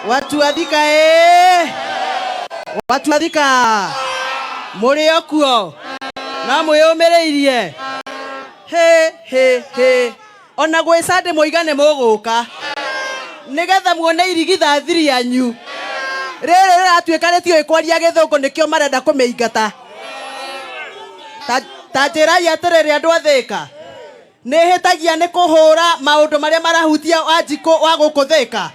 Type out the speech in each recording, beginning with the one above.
Watu wa Thika Watu wa Thika muri okuo na mwiyumireirie ona gwicande muigane muguka nigetha muone irigitha thiri yanyu rere ratuikaretio ikwaria githungu nikio marenda kumeingata ta njira ya terere andu a Thika ni hitagia ni kuhura maundu maria marahutia anjiko wa guku Thika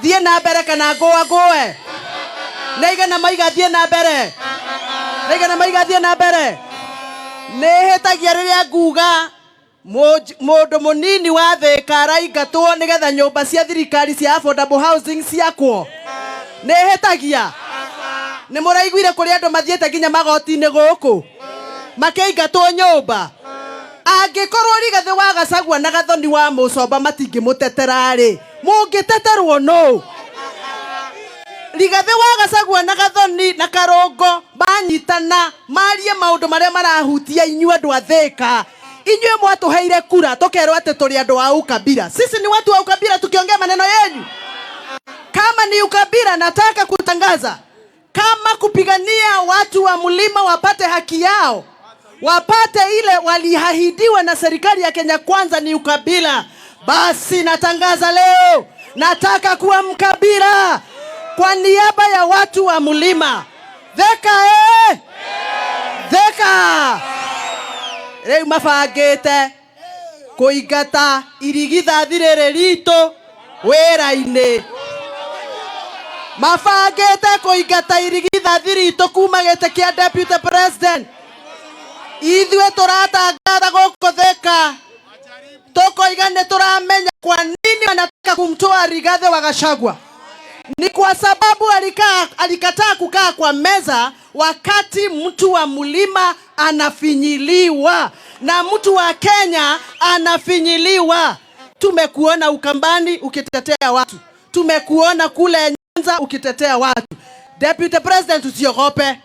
thie na mbere kana ngoe neigana maiga thie na mbere ne hetagia riria nguga mundu munini wa Thika raingatwo nigetha nyumba cia thirikari cia affordable housing ciakwo ne hetagia ni muraiguire kuri andu mathiete ginya magoti-ini guku makeingatwo nyumba angikorwo Rigathi wa Gachagua na Gathoni wa Wamuchomba matingimutetera ri mungiteterwo no Rigathi wa Gachagua na Gathoni na Karongo banyitana marie maundu maria marahutia inyu andu a Thika inyu mwatuheire kura tukerwo ati turi andu a ukabila. Sisi ni watu wa ukabila tukiongea maneno yenu. Kama ni ukabila nataka kutangaza kama kupigania watu wa mlima wapate haki yao, wapate ile waliahidiwa na serikali ya Kenya Kwanza ni ukabila, basi natangaza leo nataka kuwa mkabila kwa niaba ya watu wa mlima Thika Thika reu mabangite kuingata irigitha thirere rito wera-ini mabangite kuingata irigitha thirito kuma gite kia deputy president ithwe turatangatha guku Thika tukoigane turamenya kwa nini wanataka kumtoa Rigathi wa Gachagua. Ni kwa sababu alikataa kukaa kwa meza wakati mtu wa mlima anafinyiliwa na mtu wa Kenya anafinyiliwa. Tumekuona Ukambani ukitetea watu, tumekuona kule Nyanza ukitetea watu. Deputy President, tusiogope.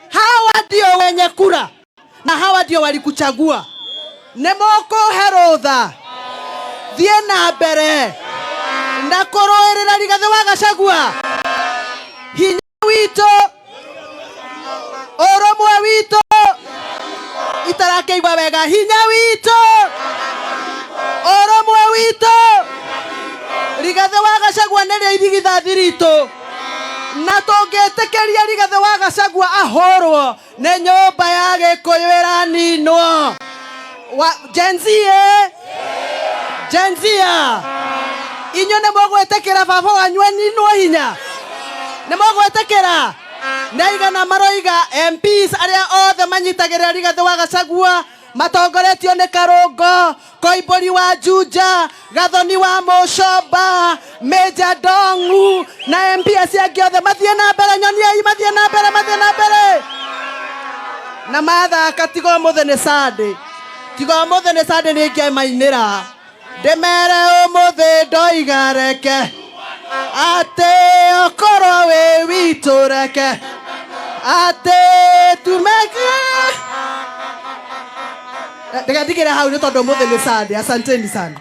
Hawa ndio wenye kura na hawa ndio walikuchagua. Nemoko herotha thie na mbere na koroerera Rigathi wa Gachagua hinya wito oromwe wito itarakeigwa wega hinya wito oromwe wito Rigathi wa Gachagua nere irigitha thirito na tongetekeria Rigathi wa Gachagua ahorwo ne nyumba ya Gikuyu iraninwo Genzia inyo ne mogwetekera baba wanyu aninwo hinya ne mogwetekera naigana maroiga MPs aria othe manyitagirira Rigathi wa Gachagua matongoretio ni Karongo, Koimburi wa Juja, Gathoni wa Wamuchomba, Meja Dongu na MP aciangi othe mathie na mbere nyoniai mathie na mbere na mathaka tigo muthene Sunday ni ngia mainira ndemere umuthi ndoigareke ate okoro we witureke ate tumeke ndikathikira hau ni tondu umuthi ni Sunday. Asanteni sana.